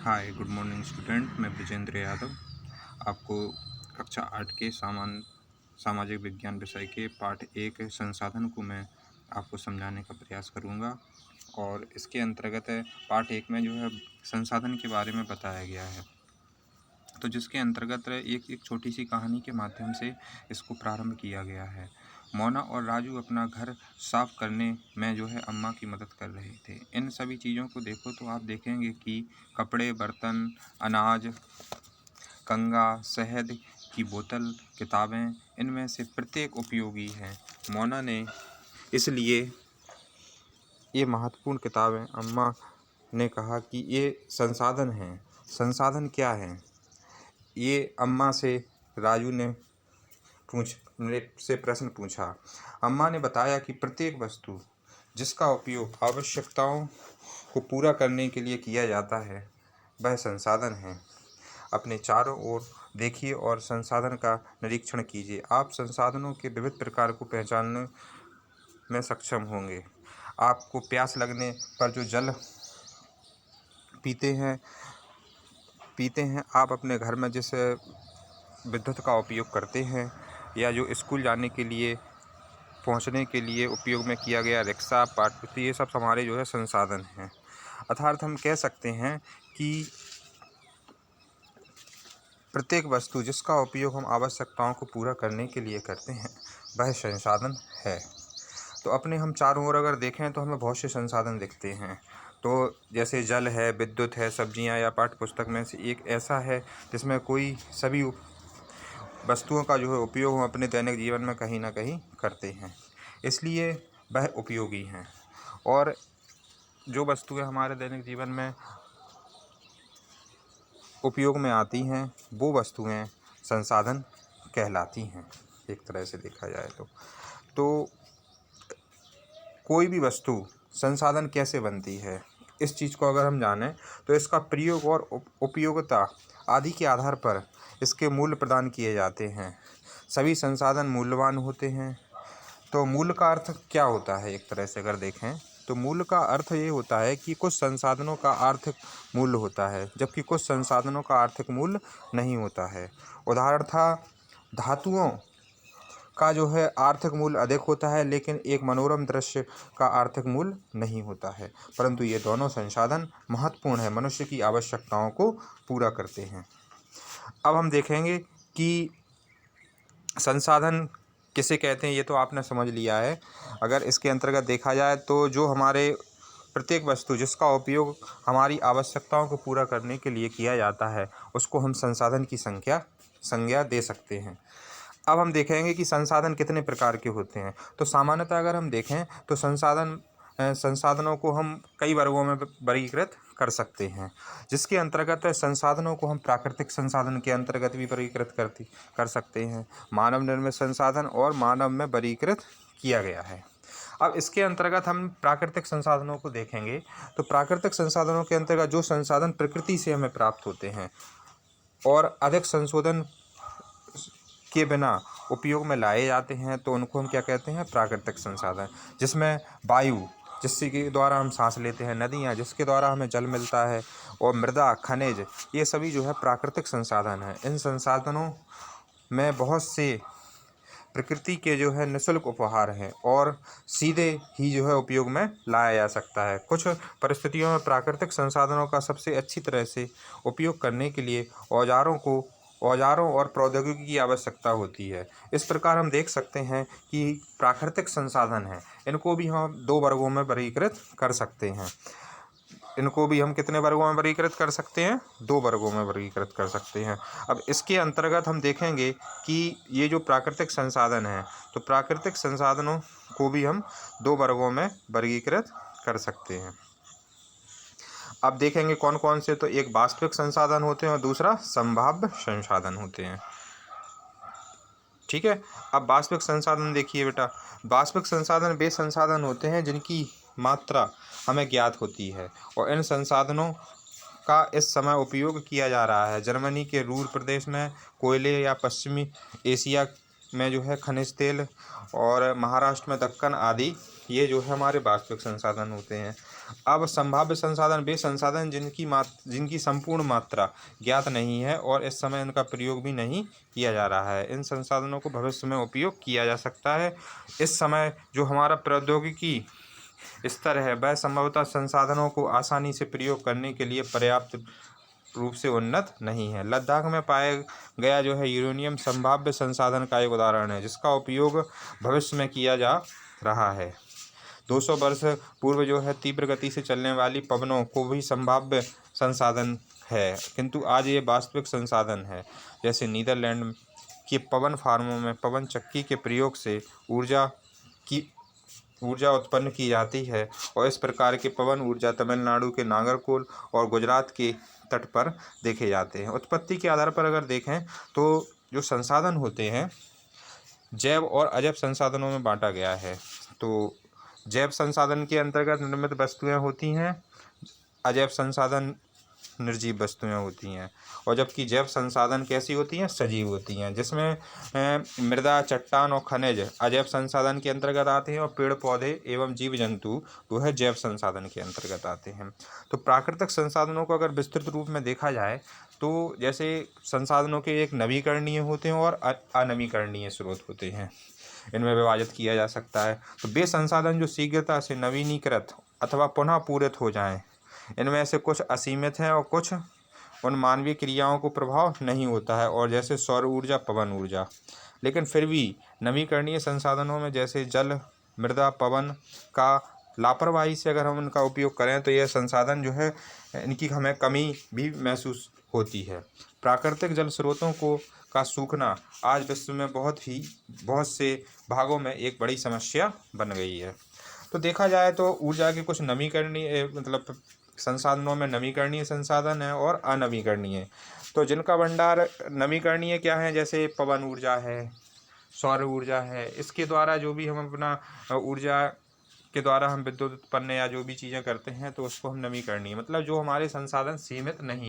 Hi good morning student. मैं ब्रजेंद्र यादव आपको कक्षा 8 के सामाजिक विज्ञान विषय के पाठ 1 संसाधन को मैं आपको समझाने का प्रयास करूंगा। और इसके अंतर्गत पाठ 1 में जो है संसाधन के बारे में बताया गया है, तो जिसके अंतर्गत एक छोटी सी कहानी के माध्यम से इसको प्रारंभ किया गया है। मोना और राजू अपना घर साफ करने में जो है अम्मा की मदद कर रहे थे। इन सभी चीज़ों को देखो तो आप देखेंगे कि कपड़े, बर्तन, अनाज, कंघा, शहद की बोतल, किताबें, इनमें से प्रत्येक उपयोगी हैं। मोना ने इसलिए ये महत्वपूर्ण किताबें, अम्मा ने कहा कि ये संसाधन हैं। संसाधन क्या हैं? ये अम्मा से राजू ने प्रश्न पूछा। अम्मा ने बताया कि प्रत्येक वस्तु जिसका उपयोग आवश्यकताओं को पूरा करने के लिए किया जाता है वह संसाधन है। अपने चारों ओर देखिए और संसाधन का निरीक्षण कीजिए। आप संसाधनों के विविध प्रकार को पहचानने में सक्षम होंगे। आपको प्यास लगने पर जो जल पीते हैं आप अपने घर में जिस विद्युत का उपयोग करते हैं, या जो स्कूल जाने के लिए पहुंचने के लिए उपयोग में किया गया रिक्शा, पाठपुस्तक, ये सब हमारे जो है संसाधन हैं। अर्थात हम कह सकते हैं कि प्रत्येक वस्तु जिसका उपयोग हम आवश्यकताओं को पूरा करने के लिए करते हैं वह संसाधन है। तो अपने हम चारों ओर अगर देखें तो हमें बहुत से संसाधन दिखते हैं। तो जैसे जल है, विद्युत है, सब्जियां या पाठ्यपुस्तक में से एक ऐसा है जिसमें कोई सभी वस्तुओं का जो है उपयोग हम अपने दैनिक जीवन में कहीं ना कहीं करते हैं, इसलिए वह उपयोगी हैं। और जो वस्तुएं हमारे दैनिक जीवन में उपयोग में आती हैं वो वस्तुएं संसाधन कहलाती हैं, एक तरह से देखा जाए तो कोई भी वस्तु संसाधन कैसे बनती है, इस चीज़ को अगर हम जानें तो इसका प्रयोग और उपयोगिता आदि के आधार पर इसके मूल्य प्रदान किए जाते हैं। सभी संसाधन मूल्यवान होते हैं। तो मूल्य का अर्थ क्या होता है? एक तरह से अगर देखें तो मूल्य का अर्थ ये होता है कि कुछ संसाधनों का आर्थिक मूल्य होता है जबकि कुछ संसाधनों का आर्थिक मूल्य नहीं होता है। उदाहरण था, धातुओं का जो है आर्थिक मूल्य अधिक होता है लेकिन एक मनोरम दृश्य का आर्थिक मूल्य नहीं होता है, परंतु ये दोनों संसाधन महत्वपूर्ण है, मनुष्य की आवश्यकताओं को पूरा करते हैं। अब हम देखेंगे कि संसाधन किसे कहते हैं, ये तो आपने समझ लिया है। अगर इसके अंतर्गत देखा जाए तो जो हमारे प्रत्येक वस्तु जिसका उपयोग हमारी आवश्यकताओं को पूरा करने के लिए किया जाता है उसको हम संसाधन की संज्ञा दे सकते हैं। अब हम देखेंगे कि संसाधन कितने प्रकार के होते हैं। तो सामान्यतः अगर हम देखें तो संसाधनों को हम कई वर्गों में वर्गीकृत कर सकते हैं, जिसके अंतर्गत संसाधनों को हम प्राकृतिक संसाधन के अंतर्गत भी वर्गीकृत कर सकते हैं। मानव निर्मित संसाधन और मानव में वर्गीकृत किया गया है। अब इसके अंतर्गत हम प्राकृतिक संसाधनों को देखेंगे तो प्राकृतिक संसाधनों के अंतर्गत जो संसाधन प्रकृति से हमें प्राप्त होते हैं और अधिक संशोधन के बिना उपयोग में लाए जाते हैं तो उनको हम क्या कहते हैं? प्राकृतिक संसाधन। जिसमें वायु, जिससे के द्वारा हम सांस लेते हैं, नदियाँ जिसके द्वारा हमें जल मिलता है, और मृदा, खनिज, ये सभी जो है प्राकृतिक संसाधन हैं। इन संसाधनों में बहुत से प्रकृति के जो है निःशुल्क उपहार हैं और सीधे ही जो है उपयोग में लाया जा सकता है। कुछ परिस्थितियों में प्राकृतिक संसाधनों का सबसे अच्छी तरह से उपयोग करने के लिए औजारों और प्रौद्योगिकी की आवश्यकता होती है। इस प्रकार हम देख सकते हैं कि प्राकृतिक संसाधन हैं, इनको भी हम 2 वर्गों में वर्गीकृत कर सकते हैं। इनको भी हम कितने वर्गों में वर्गीकृत कर सकते हैं? 2 वर्गों में वर्गीकृत कर सकते हैं। अब इसके अंतर्गत हम देखेंगे कि ये जो प्राकृतिक संसाधन हैं, तो प्राकृतिक संसाधनों को भी हम 2 वर्गों में वर्गीकृत कर सकते हैं। अब देखेंगे कौन कौन से। तो एक वास्तविक संसाधन होते हैं और दूसरा संभाव्य संसाधन होते हैं। ठीक है। अब वास्तविक संसाधन देखिए बेटा, वास्तविक संसाधन वे संसाधन होते हैं जिनकी मात्रा हमें ज्ञात होती है और इन संसाधनों का इस समय उपयोग किया जा रहा है। जर्मनी के रूर प्रदेश में कोयले या पश्चिमी एशिया में जो है खनिज तेल, और महाराष्ट्र में दक्कन आदि, ये जो है हमारे वास्तविक संसाधन होते हैं। अब संभाव्य संसाधन वे संसाधन जिनकी संपूर्ण मात्रा ज्ञात नहीं है और इस समय इनका प्रयोग भी नहीं किया जा रहा है। इन संसाधनों को भविष्य में उपयोग किया जा सकता है। इस समय जो हमारा प्रौद्योगिकी स्तर है वह संभवतः संसाधनों को आसानी से प्रयोग करने के लिए पर्याप्त रूप से उन्नत नहीं है। लद्दाख में पाया गया जो है यूरेनियम संभाव्य संसाधन का एक उदाहरण है, जिसका उपयोग भविष्य में किया जा रहा है। 200 वर्ष पूर्व जो है तीव्र गति से चलने वाली पवनों को भी संभाव्य संसाधन है, किंतु आज ये वास्तविक संसाधन है। जैसे नीदरलैंड के पवन फार्मों में पवन चक्की के प्रयोग से ऊर्जा उत्पन्न की जाती है, और इस प्रकार के पवन ऊर्जा तमिलनाडु के नागरकोल और गुजरात के तट पर देखे जाते हैं। उत्पत्ति के आधार पर अगर देखें तो जो संसाधन होते हैं जैव और अजैव संसाधनों में बांटा गया है। तो जैव संसाधन के अंतर्गत निर्मित वस्तुएं होती हैं, अजैव संसाधन निर्जीव वस्तुएं होती हैं, और जबकि जैव संसाधन कैसी होती हैं, सजीव होती हैं, जिसमें मृदा, चट्टान और खनिज अजैव संसाधन के अंतर्गत आते हैं, और पेड़ पौधे एवं जीव जंतु जो है जैव संसाधन के अंतर्गत आते हैं। तो प्राकृतिक संसाधनों को अगर विस्तृत रूप में देखा जाए तो जैसे संसाधनों के एक नवीकरणीय होते हैं और अनवीकरणीय स्रोत होते हैं, इनमें विभाजित किया जा सकता है। तो वे संसाधन जो शीघ्रता से नवीनीकृत अथवा पुनः पूरित हो जाएं, इनमें से कुछ असीमित हैं और कुछ उन मानवीय क्रियाओं को प्रभाव नहीं होता है, और जैसे सौर ऊर्जा, पवन ऊर्जा। लेकिन फिर भी नवीकरणीय संसाधनों में जैसे जल, मृदा, पवन का लापरवाही से अगर हम उनका उपयोग करें तो यह संसाधन जो है इनकी हमें कमी भी महसूस होती है। प्राकृतिक जल स्रोतों का सूखना आज विश्व में बहुत से भागों में एक बड़ी समस्या बन गई है। तो देखा जाए तो ऊर्जा के कुछ नवीकरणीय संसाधनों में नवीकरणीय संसाधन है और अनवीकरणीय। तो जिनका भंडार नवीकरणीय क्या है, जैसे पवन ऊर्जा है, सौर ऊर्जा है, इसके द्वारा जो भी हम अपना ऊर्जा के द्वारा हम विद्युत उत्पन्न या जो भी चीज़ें करते हैं तो उसको हम नवीकरणीय, मतलब जो हमारे संसाधन सीमित नहीं